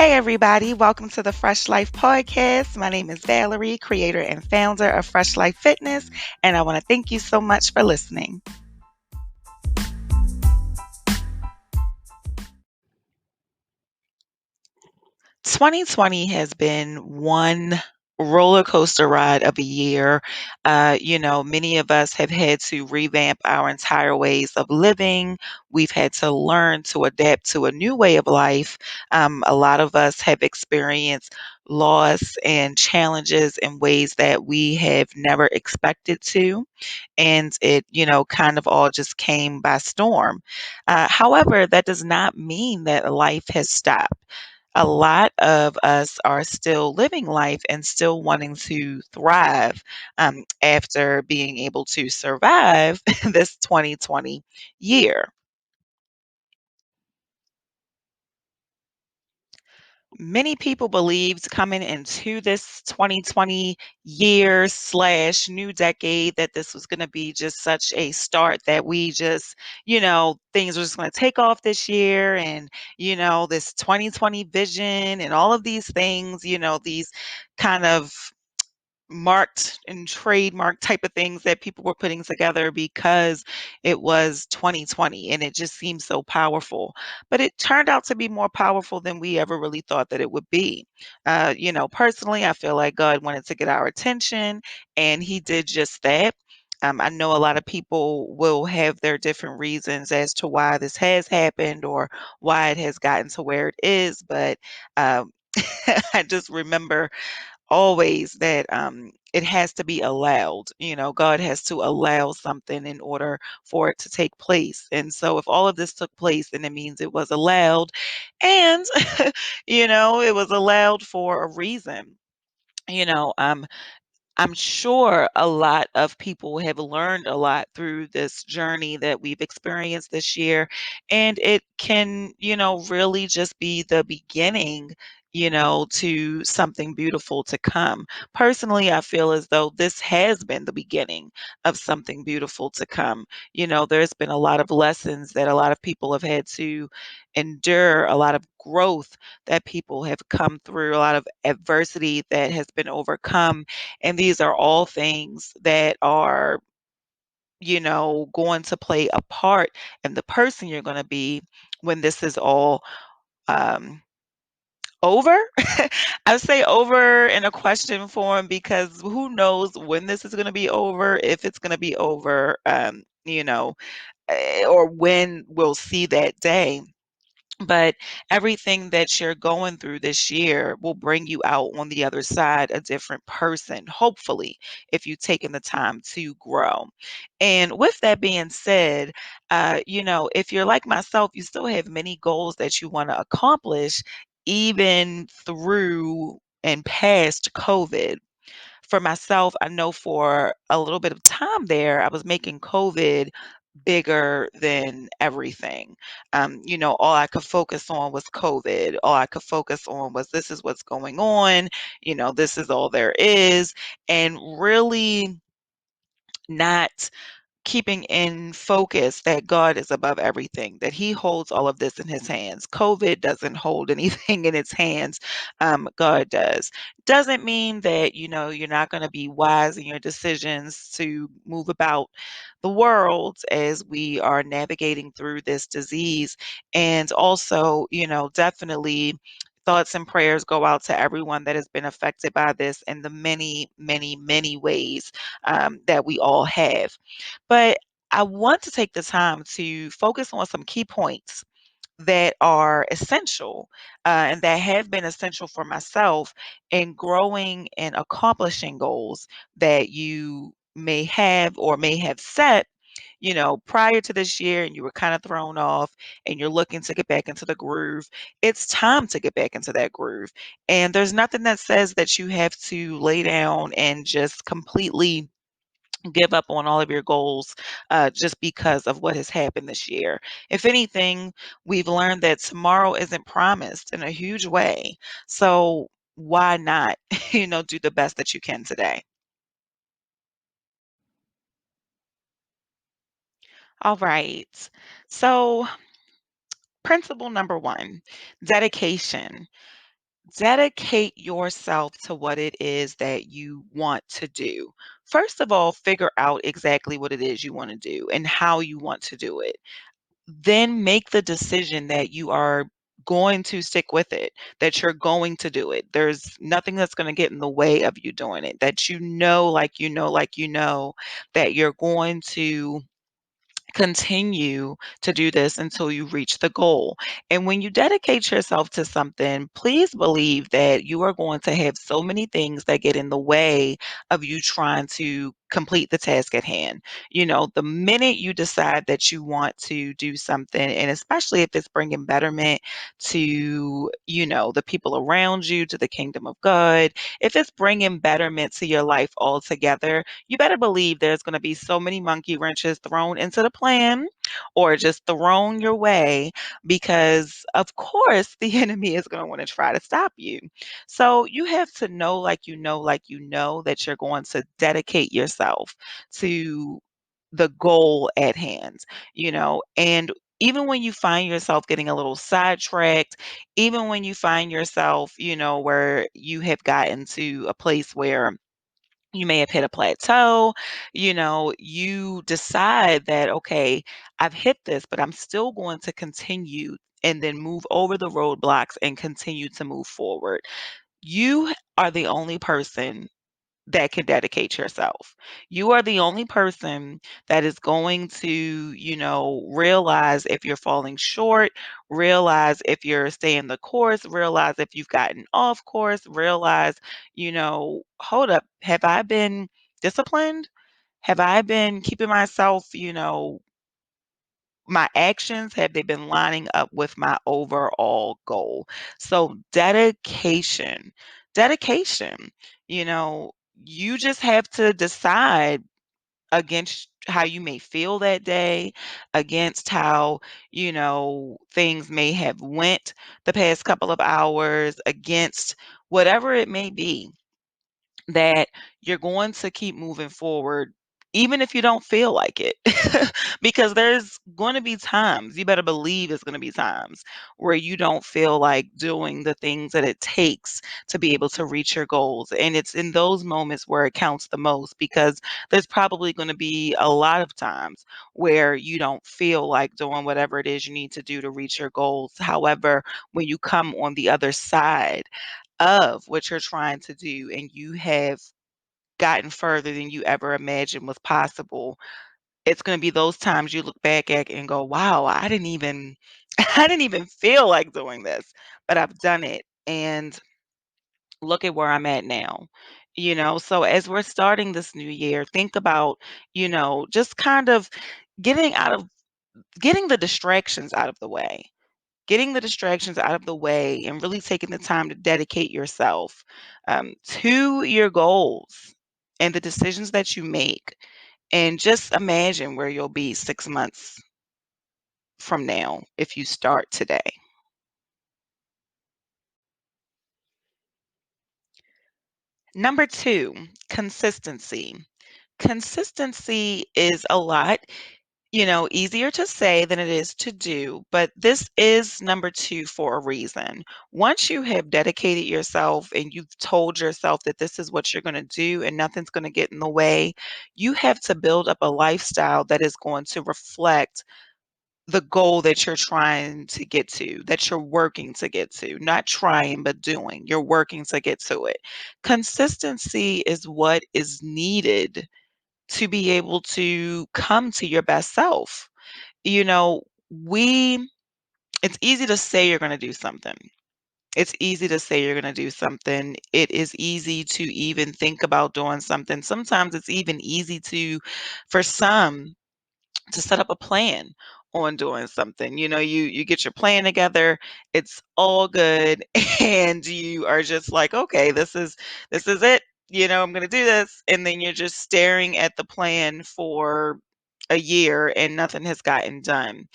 Hey, everybody, welcome to the Fresh Life Podcast. My name is Valerie, creator and founder of Fresh Life Fitness, and I want to thank you so much for listening. 2020 has been one roller coaster ride of a year. Many of us have had to revamp our entire ways of living. We've had to learn to adapt to a new way of life. A lot of us have experienced loss and challenges in ways that we have never expected to. And it kind of all just came by storm. However, that does not mean that life has stopped. A lot of us are still living life and still wanting to thrive after being able to survive this 2020 year. Many people believed coming into this 2020 year slash new decade that this was going to be just such a start that we just, things were just going to take off this year and, this 2020 vision and all of these things, these kind of marked and trademark type of things that people were putting together because it was 2020 and it just seemed so powerful. But it turned out to be more powerful than we ever really thought that it would be. Personally, I feel like God wanted to get our attention and He did just that. I know a lot of people will have their different reasons as to why this has happened or why it has gotten to where it is, but um, I just remember always that it has to be allowed. God has to allow something in order for it to take place. And so, if all of this took place, then it means it was allowed. And, it was allowed for a reason. You know, um, I'm sure a lot of people have learned a lot through this journey that we've experienced this year. And it can, really just be the beginning, to something beautiful to come. Personally, I feel as though this has been the beginning of something beautiful to come. There's been a lot of lessons that a lot of people have had to endure, a lot of growth that people have come through, a lot of adversity that has been overcome, and these are all things that are, going to play a part in the person you're going to be when this is all um, over. I say over in a question form because who knows when this is going to be over, if it's going to be over, or when we'll see that day. But everything that you're going through this year will bring you out on the other side a different person, hopefully, if you've taken the time to grow. And with that being said, if you're like myself, you still have many goals that you want to accomplish, even through and past COVID. For myself, I know for a little bit of time there, I was making COVID bigger than everything. All I could focus on was COVID. All I could focus on was this is what's going on, this is all there is, and really not keeping in focus that God is above everything, that He holds all of this in His hands. COVID doesn't hold anything in its hands. God does. Doesn't mean that, you're not going to be wise in your decisions to move about the world as we are navigating through this disease. And also, definitely thoughts and prayers go out to everyone that has been affected by this in the many, many, many ways that we all have. But I want to take the time to focus on some key points that are essential and that have been essential for myself in growing and accomplishing goals that you may have or may have set prior to this year, and you were kind of thrown off and you're looking to get back into the groove. It's time to get back into that groove. And there's nothing that says that you have to lay down and just completely give up on all of your goals just because of what has happened this year. If anything, we've learned that tomorrow isn't promised in a huge way. So why not, do the best that you can today? All right. So, principle number one, dedication. Dedicate yourself to what it is that you want to do. First of all, figure out exactly what it is you want to do and how you want to do it. Then make the decision that you are going to stick with it, that you're going to do it. There's nothing that's going to get in the way of you doing it, that you know, that you're going to continue to do this until you reach the goal. And when you dedicate yourself to something, please believe that you are going to have so many things that get in the way of you trying to complete the task at hand. The minute you decide that you want to do something, and especially if it's bringing betterment to, the people around you, to the kingdom of God, if it's bringing betterment to your life altogether, you better believe there's going to be so many monkey wrenches thrown into the plan or just thrown your way because, of course, the enemy is going to want to try to stop you. So you have to know, that you're going to dedicate yourself to the goal at hand, and even when you find yourself getting a little sidetracked, even when you find yourself, where you have gotten to a place where you may have hit a plateau, you decide that, okay, I've hit this, but I'm still going to continue and then move over the roadblocks and continue to move forward. You are the only person that can dedicate yourself. You are the only person that is going to, realize if you're falling short, realize if you're staying the course, realize if you've gotten off course, realize, hold up, have I been disciplined? Have I been keeping myself, my actions, have they been lining up with my overall goal? So dedication, you know, you just have to decide against how you may feel that day, against how, things may have went the past couple of hours, against whatever it may be, that you're going to keep moving forward even if you don't feel like it. Because there's going to be times, you better believe it's going to be times where you don't feel like doing the things that it takes to be able to reach your goals. And it's in those moments where it counts the most, because there's probably going to be a lot of times where you don't feel like doing whatever it is you need to do to reach your goals. However, when you come on the other side of what you're trying to do and you have gotten further than you ever imagined was possible, it's going to be those times you look back at and go, wow, I didn't even I didn't even feel like doing this, but I've done it, and look at where I'm at now. So as we're starting this new year, think about, just kind of getting out of getting the distractions out of the way, and really taking the time to dedicate yourself to your goals and the decisions that you make. And just imagine where you'll be 6 months from now if you start today. Number two, consistency. Consistency is a lot, easier to say than it is to do, but this is number two for a reason. Once you have dedicated yourself and you've told yourself that this is what you're going to do and nothing's going to get in the way, you have to build up a lifestyle that is going to reflect the goal that you're trying to get to, that you're working to get to, not trying, but doing. You're working to get to it. Consistency is what is needed to be able to come to your best self. You know, we it's easy to say you're going to do something. It's easy to say you're going to do something. It is easy to even think about doing something. Sometimes it's even easy for some, to set up a plan on doing something. You get your plan together, it's all good, and you are just like, okay, this is it. I'm going to do this, and then you're just staring at the plan for a year and nothing has gotten done.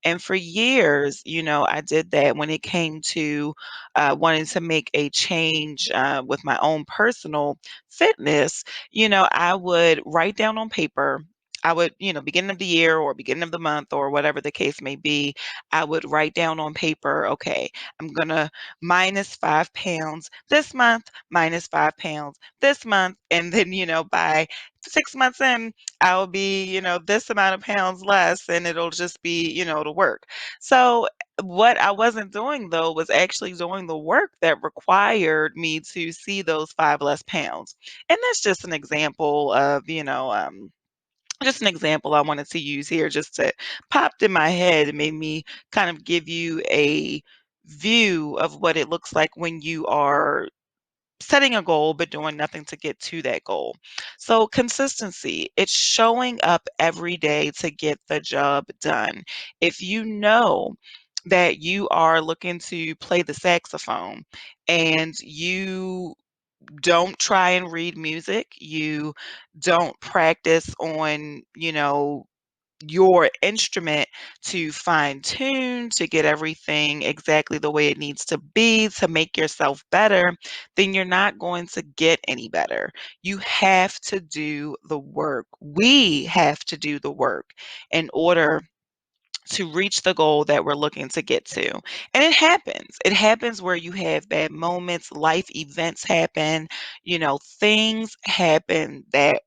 And for years, I did that when it came to wanting to make a change with my own personal fitness. I would write down on paper I would, beginning of the year or beginning of the month or whatever the case may be, I would write down on paper, okay, I'm gonna minus 5 pounds this month, minus 5 pounds this month. And then, by 6 months in, I'll be, this amount of pounds less and it'll just be, to work. So what I wasn't doing though was actually doing the work that required me to see those 5 less pounds. And that's just an example of, just an example I wanted to use here just to popped in my head and made me kind of give you a view of what it looks like when you are setting a goal but doing nothing to get to that goal. So consistency, it's showing up every day to get the job done. If you know that you are looking to play the saxophone and you don't try and read music. You don't practice on, your instrument to fine tune, to get everything exactly the way it needs to be, to make yourself better, then you're not going to get any better. You have to do the work. We have to do the work in order to reach the goal that we're looking to get to. And it happens. It happens where you have bad moments, life events happen, things happen that,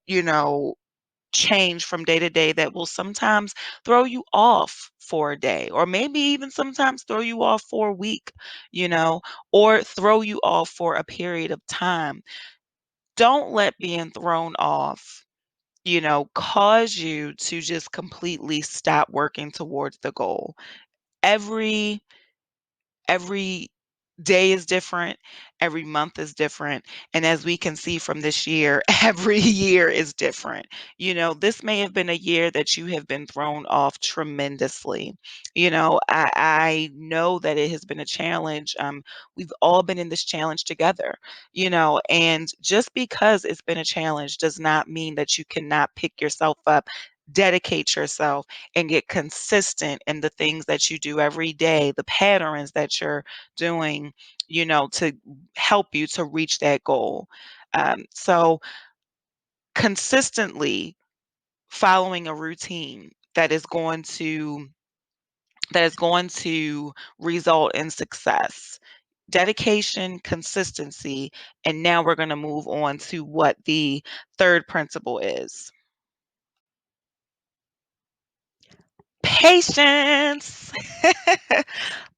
change from day to day that will sometimes throw you off for a day, or maybe even sometimes throw you off for a week, you know, or throw you off for a period of time. Don't let being thrown off, cause you to just completely stop working towards the goal. Every every day is different, every month is different, and as we can see from this year, every year is different. This may have been a year that you have been thrown off tremendously. I know that it has been a challenge. We've all been in this challenge together, and just because it's been a challenge does not mean that you cannot pick yourself up, dedicate yourself, and get consistent in the things that you do every day, the patterns that you're doing, to help you to reach that goal. So consistently following a routine that is going to result in success. Dedication, consistency, and now we're going to move on to what the third principle is. Patience.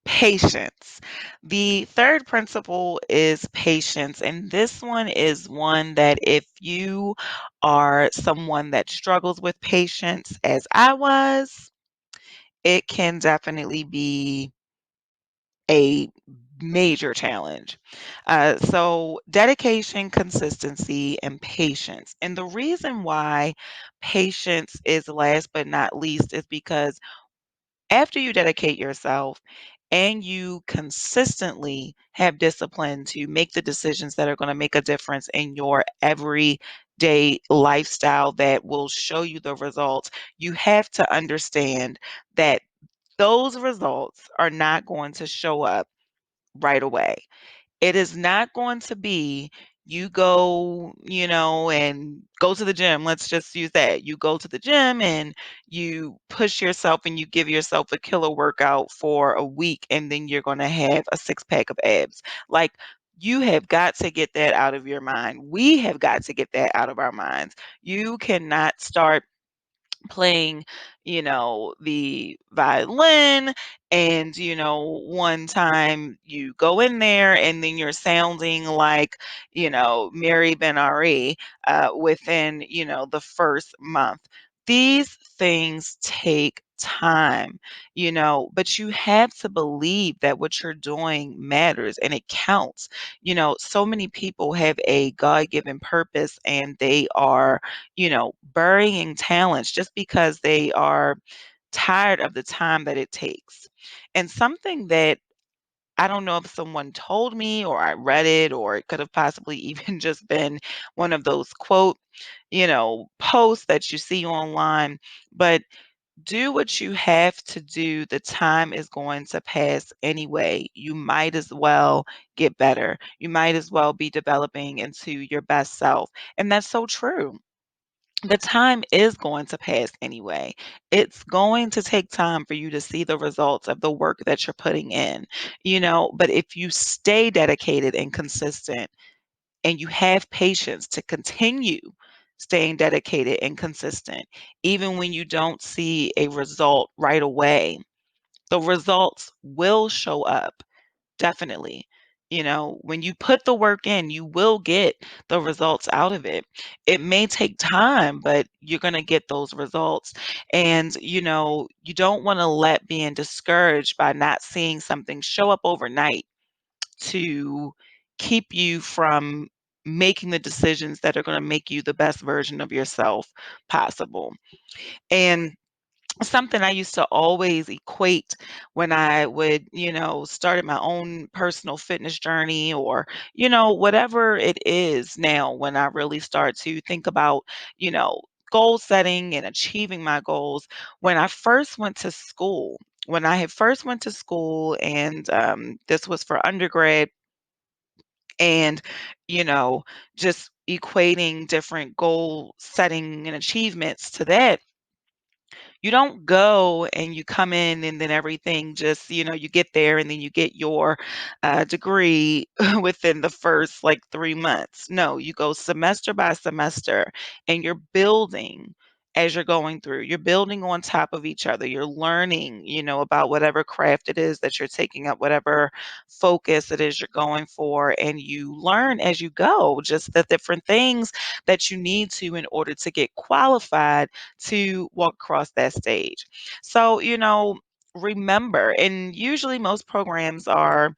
Patience. The third principle is patience. And this one is one that if you are someone that struggles with patience, as I was, it can definitely be a major challenge. So, dedication, consistency, and patience. And the reason why patience is last but not least is because after you dedicate yourself and you consistently have discipline to make the decisions that are going to make a difference in your everyday lifestyle that will show you the results, you have to understand that those results are not going to show up right away. It is not going to be you go, and go to the gym. Let's just use that. You go to the gym and you push yourself and you give yourself a killer workout for a week, and then you're going to have a six pack of abs. Like, you have got to get that out of your mind. We have got to get that out of our minds. You cannot start playing, the violin, and, one time you go in there and then you're sounding like, Mary Ben Ari within, the first month. These things take time, but you have to believe that what you're doing matters and it counts. So many people have a God-given purpose and they are, burying talents just because they are tired of the time that it takes. And something that I don't know if someone told me or I read it, or it could have possibly even just been one of those quote, posts that you see online, but do what you have to do. The time is going to pass anyway. You might as well get better. You might as well be developing into your best self. And that's so true. the time is going to pass anyway. It's going to take time for you to see the results of the work that you're putting in, but if you stay dedicated and consistent and you have patience to continue staying dedicated and consistent, even when you don't see a result right away, the results will show up. Definitely. When you put the work in, you will get the results out of it. It may take time, but you're going to get those results. And, you don't want to let being discouraged by not seeing something show up overnight to keep you from making the decisions that are going to make you the best version of yourself possible. And something I used to always equate when I would, started my own personal fitness journey, or, whatever it is now when I really start to think about, you know, goal setting and achieving my goals. When I first went to school, when I had first went to school, and this was for undergrad, and, you know, just equating different goal setting and achievements to that, you don't go and you come in and then everything just, you get there and then you get your degree within the first like 3 months. No, you go semester by semester, and you're building as you're going through. You're building on top of each other. You're learning, about whatever craft it is that you're taking up, whatever focus it is you're going for. And you learn as you go, just the different things that you need to in order to get qualified to walk across that stage. So, remember, and usually most programs are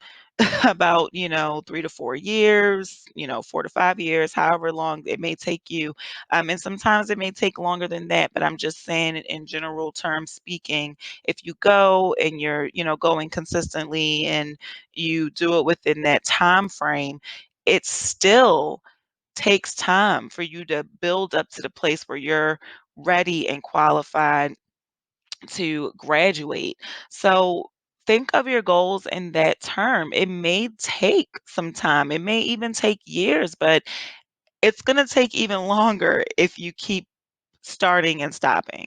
about, 3 to 4 years, 4 to 5 years, however long it may take you. And sometimes it may take longer than that, but I'm just saying it in general terms speaking. If you go and you're, going consistently and you do it within that time frame, it still takes time for you to build up to the place where you're ready and qualified to graduate. So think of your goals in that term. It may take some time, it may even take years, but it's going to take even longer if you keep starting and stopping.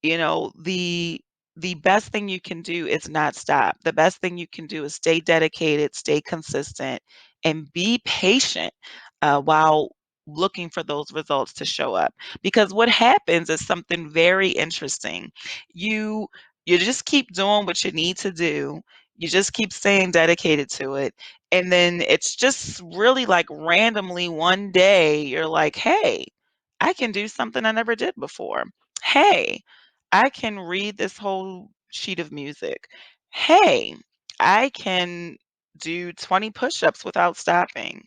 The best thing you can do is not stop. The best thing you can do is stay dedicated, stay consistent, and be patient while looking for those results to show up. Because what happens is something very interesting. You you just keep doing what you need to do. You just keep staying dedicated to it. And then it's just really like randomly one day you're like, "Hey, I can do something I never did before. Hey, I can read this whole sheet of music. Hey, I can do 20 push-ups without stopping.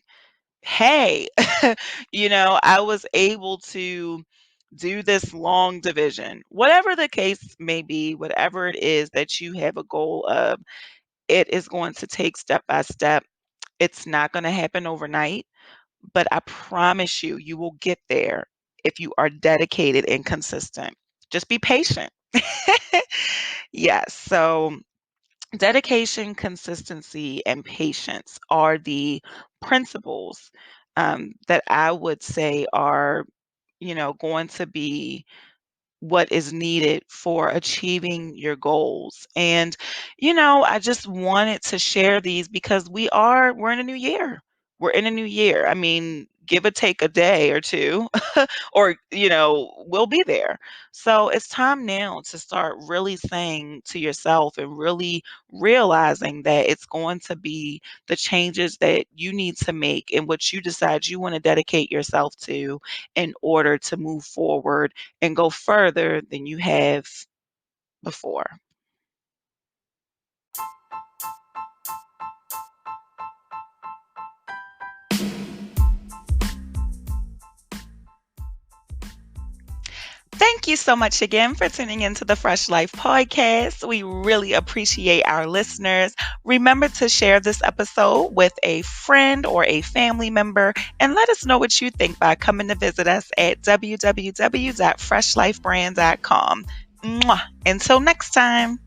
Hey, I was able to do this long division." Whatever the case may be, whatever it is that you have a goal of, it is going to take step by step. It's not going to happen overnight, but I promise you, you will get there if you are dedicated and consistent. Just be patient. Yes. So, dedication, consistency, and patience are the principles that I would say are, going to be what is needed for achieving your goals. And, I just wanted to share these because we're in a new year. We're in a new year. I mean, give or take a day or two, or, we'll be there. So it's time now to start really saying to yourself and really realizing that it's going to be the changes that you need to make and what you decide you want to dedicate yourself to in order to move forward and go further than you have before. Thank you so much again for tuning into the Fresh Life podcast. We really appreciate our listeners. Remember to share this episode with a friend or a family member and let us know what you think by coming to visit us at www.freshlifebrand.com. Mwah. Until next time.